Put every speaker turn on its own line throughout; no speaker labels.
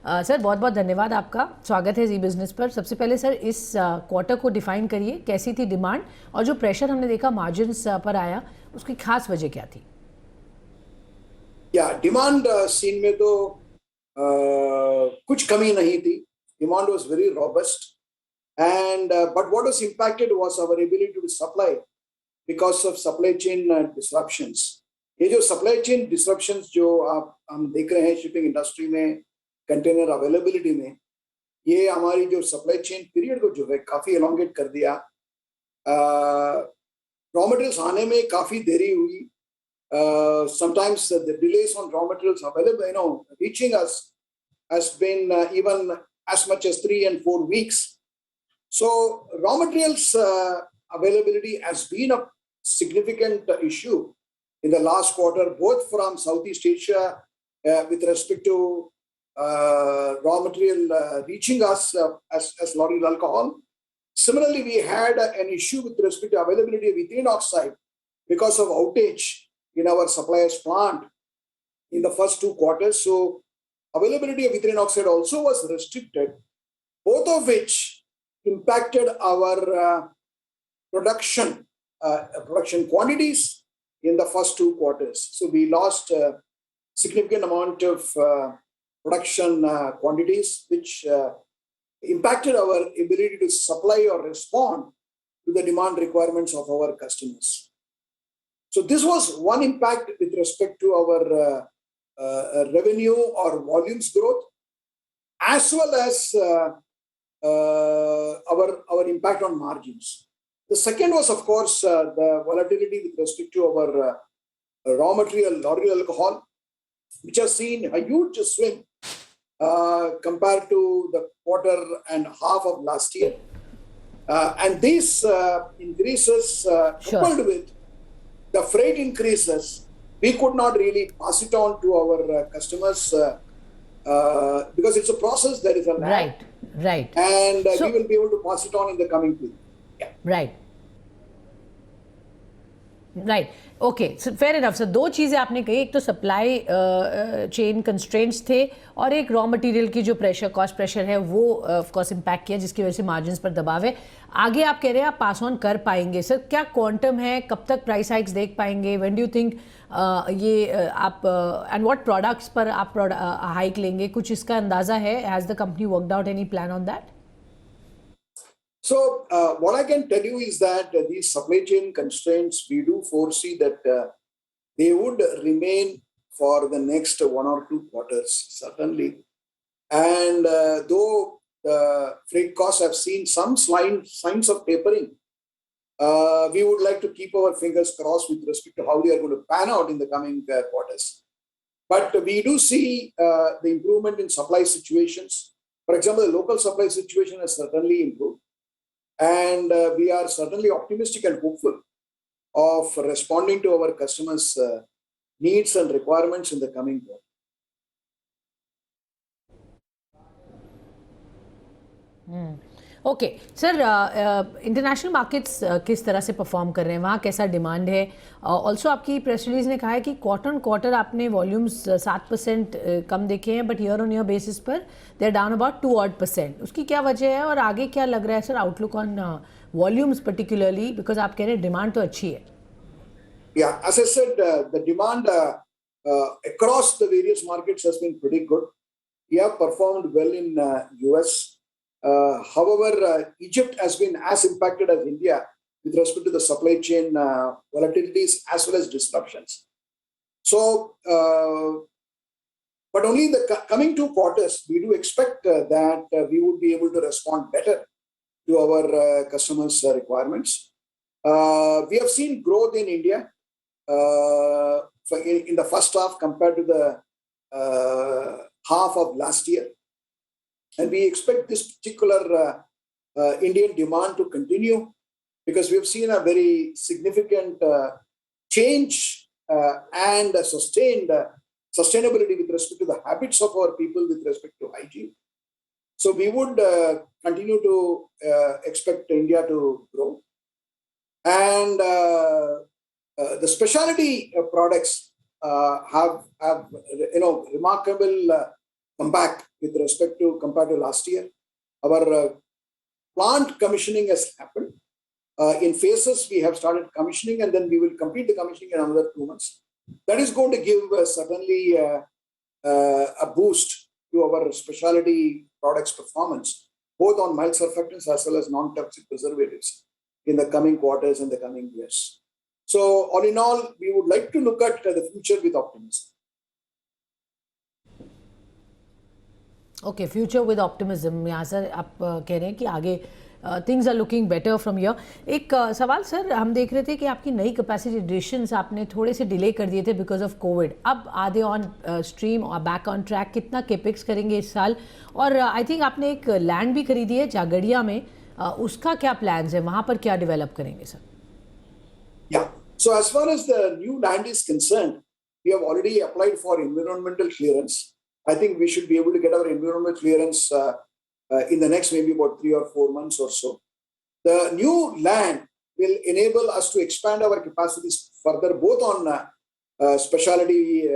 Sir बहुत बहुत धन्यवाद आपका, स्वागत है जी बिजनेस पर। सबसे पहले सर इस क्वार्टर को डिफाइन करिए, कैसी थी डिमांड और जो प्रेशर हमने देखा मार्जिन्स पर आया, उसकी खास वजह क्या थी?
या डिमांड सीन में तो कुछ कमी नहीं थी. Demand was very robust and but what was impacted was our ability to supply because of supply chain disruptions. ये जो supply chain disruptions जो हम देख रहे हैं शिपिंग इंडस्ट्री में, कंटेनर अवेलेबिलिटी में, ये हमारी जो सप्लाई चेन पीरियड को जो है काफी एलोंगेट कर दिया. रॉ मटेरियल्स आने में काफी देरी हुई. Sometimes the delays on raw materials available, reaching us has been even as much as 3 and 4 weeks. So raw materials availability has been a significant issue in the last quarter, both from Southeast Asia with respect to raw material reaching us as L'Oreal alcohol. Similarly, we had an issue with respect to availability of ethylene oxide because of outage in our supplier's plant in the first 2 quarters. So availability of ethylene oxide also was restricted, both of which impacted our production quantities in the first 2 quarters. So we lost a significant amount of production quantities, which impacted our ability to supply or respond to the demand requirements of our customers. So this was one impact with respect to our revenue or volumes growth, as well as our impact on margins. The second was, of course, the volatility with respect to our raw material, L'Oreal alcohol, which has seen a huge swing compared to the quarter and half of last year. And these increases, coupled with the freight increases, we could not really pass it on to our customers because it's a process, there is a lag.
Right.
And we will be able to pass it on in the coming period. Yeah.
Right, okay, so fair enough sir. 2 चीज़ें आपने कही, एक तो supply chain constraints थे और एक raw material की जो प्रेशर, कॉस्ट प्रेशर है वो ऑफ कोर्स इम्पैक्ट किया, जिसकी वजह से मार्जिन्स पर दबाव है. आगे आप कह रहे हैं आप पास ऑन कर पाएंगे. सर क्या क्वांटम है, कब तक प्राइस हाइक्स देख पाएंगे? व्हेन डू यू थिंक ये आप एंड व्हाट प्रोडक्ट्स पर आप हाइक लेंगे? कुछ इसका अंदाज़ा है? Has the company worked out any plan on that?
So what I can tell you is that these supply chain constraints, we do foresee that they would remain for the next 1 or 2 quarters, certainly. And though the freight costs have seen some signs of tapering, we would like to keep our fingers crossed with respect to how they are going to pan out in the coming quarters. But we do see the improvement in supply situations. For example, the local supply situation has certainly improved. And we are certainly optimistic and hopeful of responding to our customers' needs and requirements in the coming quarter.
Okay sir, international markets किस तरह से perform कर रहे हैं, वहाँ कैसा demand है? Also आपकी प्रेस रिलीज ने कहा है कि क्वार्टर आपने वॉल्यूम्स 7% कम देखे हैं, but year on year basis पर दे आर डाउन अबाउट 2% उसकी क्या वजह है और आगे क्या लग रहा है sir outlook on volumes particularly, because आप कह रहे हैं डिमांड तो अच्छी है?
Yeah, as I said, the demand across the various markets has been pretty good. We have performed well in US. However, Egypt has been as impacted as India with respect to the supply chain volatilities as well as disruptions. So, but only in the coming 2 quarters, we do expect that we would be able to respond better to our customers' requirements. We have seen growth in India in the first half compared to the half of last year. And we expect this particular Indian demand to continue because we have seen a very significant change and sustainability with respect to the habits of our people with respect to hygiene. So we would continue to expect India to grow. And the specialty products have remarkable comeback with respect to compared to last year. Our plant commissioning has happened. In phases, we have started commissioning, and then we will complete the commissioning in another 2 months. That is going to give certainly a boost to our specialty products performance, both on mild surfactants as well as non-toxic preservatives in the coming quarters and the coming years. So all in all, we would like to look at the future with optimism.
Okay, future with optimism, यहाँ sir आप कह रहे हैं कि आगे things are looking better from here. एक सवाल sir, हम देख रहे थे कि आपकी नई कैपेसिटी एडिशंस आपने थोड़े से डिले कर दिए थे बिकॉज ऑफ कोविड. अब आधे ऑन स्ट्रीम और बैक ऑन ट्रैक, कितना केपिक्स करेंगे इस साल? और आई थिंक आपने एक लैंड भी खरीदी है जागड़िया में, उसका क्या प्लान्स है, वहाँ पर क्या डेवलप करेंगे sir?
Yeah. So as far as the new land is concerned, we have already applied for environmental clearance. I think we should be able to get our environmental clearance in the next maybe about 3 or 4 months or so. The new land will enable us to expand our capacities further, both on specialty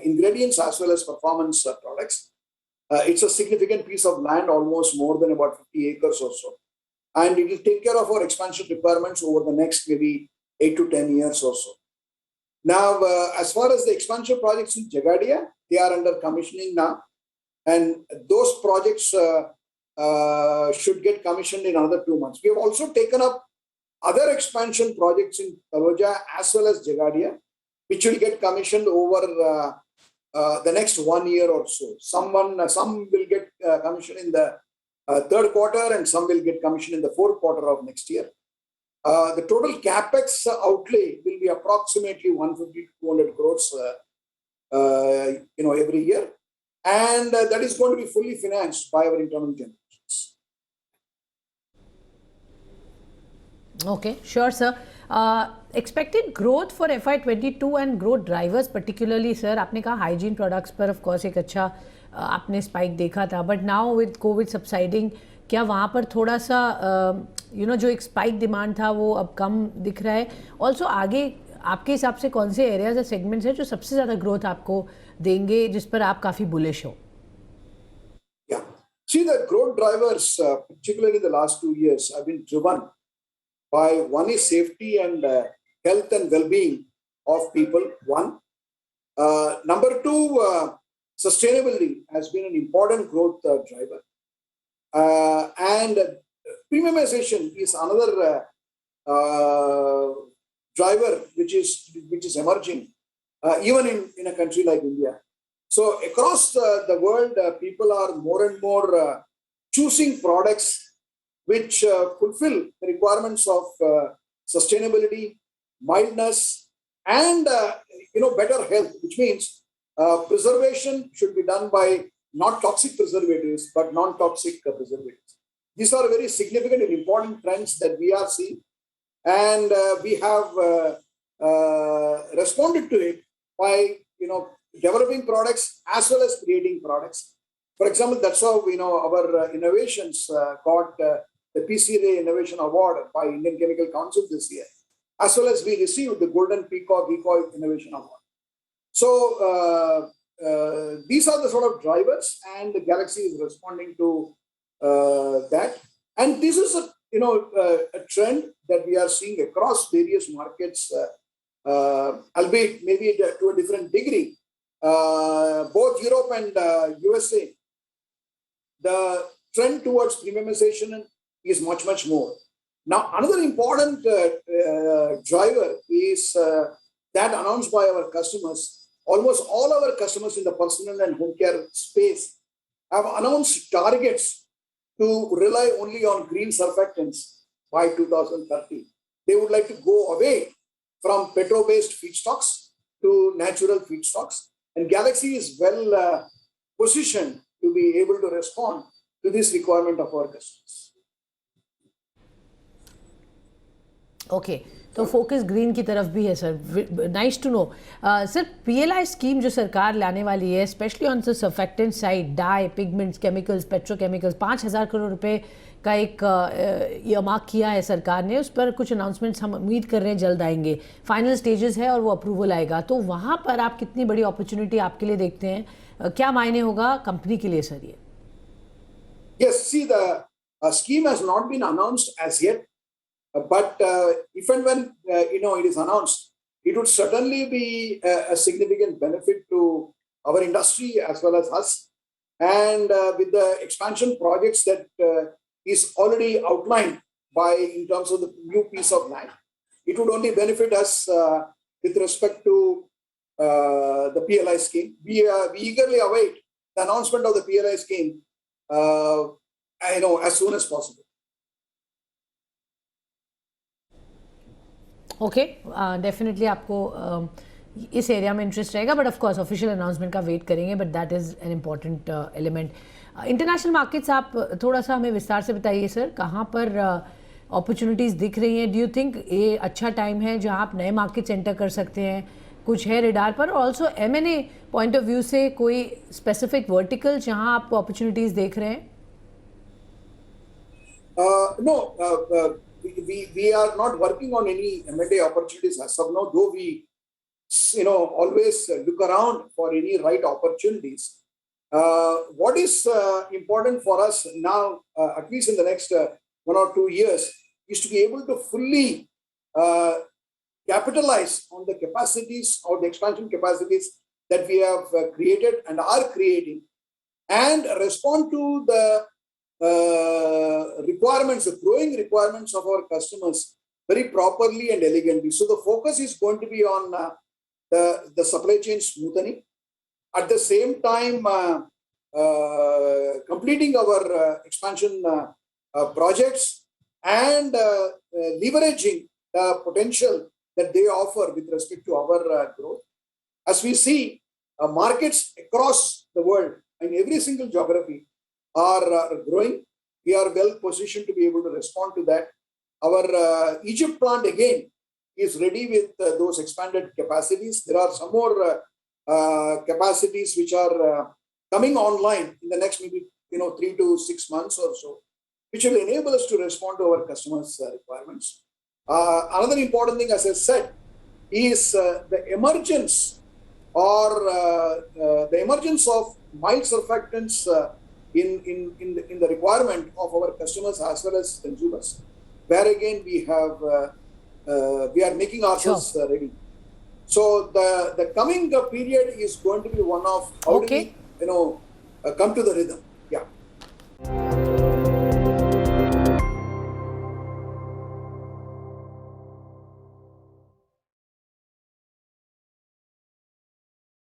ingredients as well as performance products. It's a significant piece of land, almost more than about 50 acres or so. And it will take care of our expansion requirements over the next maybe 8 to 10 years or so. Now, as far as the expansion projects in Jagadia, they are under commissioning now. And those projects should get commissioned in another 2 months. We have also taken up other expansion projects in Taloja as well as Jagadia, which will get commissioned over the next 1 year or so. Some will get commissioned in the third quarter, and some will get commissioned in the fourth quarter of next year. The total capex outlay will be approximately 150 to 200 crores, every year, and that is going to be fully financed by our internal generations.
Okay, sure, sir. Expected growth for FY22 and growth drivers particularly, sir. आपने कहा hygiene products पर of course एक अच्छा आपने spike देखा था, but now with Covid subsiding, क्या वहाँ पर थोड़ा सा जो एक स्पाइक डिमांड था वो अब कम दिख रहा है? ऑल्सो आगे आपके हिसाब से कौन से एरियाज या सेगमेंट्स हैं जो सबसे ज़्यादा ग्रोथ आपको देंगे, जिस पर आप काफ़ी बुलिश हो?
Yeah. See, the growth drivers, particularly the last 2 years, have been driven by, one is safety and health and well-being of people, one. Number two, sustainability has been an important growth driver. And premiumization is another driver which is emerging, even in a country like India. So across the world, people are more and more choosing products which fulfill the requirements of sustainability, mildness, and better health, which means preservation should be done by not toxic preservatives, but non-toxic preservatives. These are very significant and important trends that we are seeing, and we have responded to it by developing products as well as creating products. For example, that's how our innovations got the PCRA Innovation Award by Indian Chemical Council this year, as well as we received the Golden Peacock Eco Innovation Award. So these are the sort of drivers, and the Galaxy is responding to that. And this is a trend that we are seeing across various markets, albeit maybe to a different degree. Both Europe and USA, the trend towards premiumization is much, much more. Now, another important driver is that announced by our customers. Almost all our customers in the personal and home care space have announced targets to rely only on green surfactants by 2030. They would like to go away from petro-based feedstocks to natural feedstocks. And Galaxy is well positioned to be able to respond to this requirement of our customers.
Okay, तो focus green की तरफ भी है sir. Nice to know. Sir, PLI scheme जो सरकार लाने वाली है, specially on the surfactant side, dye, pigments, chemicals, petrochemicals, 5,000 crore रुपए का एक ईयरमार्क किया है सरकार ने. उस पर कुछ अनाउंसमेंट्स हम उम्मीद कर रहे हैं जल्द आएंगे. फाइनल स्टेजेस है और वो अप्रूवल आएगा, तो वहाँ पर आप कितनी बड़ी अपॉर्चुनिटी आपके लिए देखते हैं क्या मायने होगा कंपनी के लिए सर ये?
Yes, see, the scheme has not been announced as yet, but if and when it is announced, it would certainly be a significant benefit to our industry as well as us. And with the expansion projects that is already outlined by in terms of the new piece of land, it would only benefit us with respect to the PLI scheme. We eagerly await the announcement of the PLI scheme as soon as possible.
Okay, definitely आपको इस area में interest रहेगा, but of course official announcement का wait करेंगे, but that is an important element. International markets आप थोड़ा सा हमें विस्तार से बताइए सर, कहाँ पर अपॉर्चुनिटीज़ दिख रही हैं? डू यू थिंक ये अच्छा टाइम है जहाँ आप नए मार्केट्स एंटर कर सकते हैं? कुछ है रेडार पर? Also M&A point of view से कोई स्पेसिफिक वर्टिकल जहाँ आप अपॉर्चुनिटीज़ देख रहे हैं?
No, we are not working on any M&A opportunities as of now, though we always look around for any right opportunities. What is important for us now, at least in the next 1 or 2 years, is to be able to fully capitalize on the capacities or the expansion capacities that we have created and are creating, and respond to the requirements, the growing requirements of our customers very properly and elegantly. So the focus is going to be on the supply chain smoothening. At the same time, completing our expansion projects and leveraging the potential that they offer with respect to our growth. As we see, markets across the world in every single geography are growing. We are well positioned to be able to respond to that. Our Egypt plant again is ready with those expanded capacities. There are some more capacities which are coming online in the next maybe 3 to 6 months or so, which will enable us to respond to our customers' requirements. Another important thing, as I said, is the emergence of mild surfactants in the requirement of our customers as well as consumers, where again we are making ourselves ready. So the coming period is going to be one of how do we come to the rhythm. Yeah.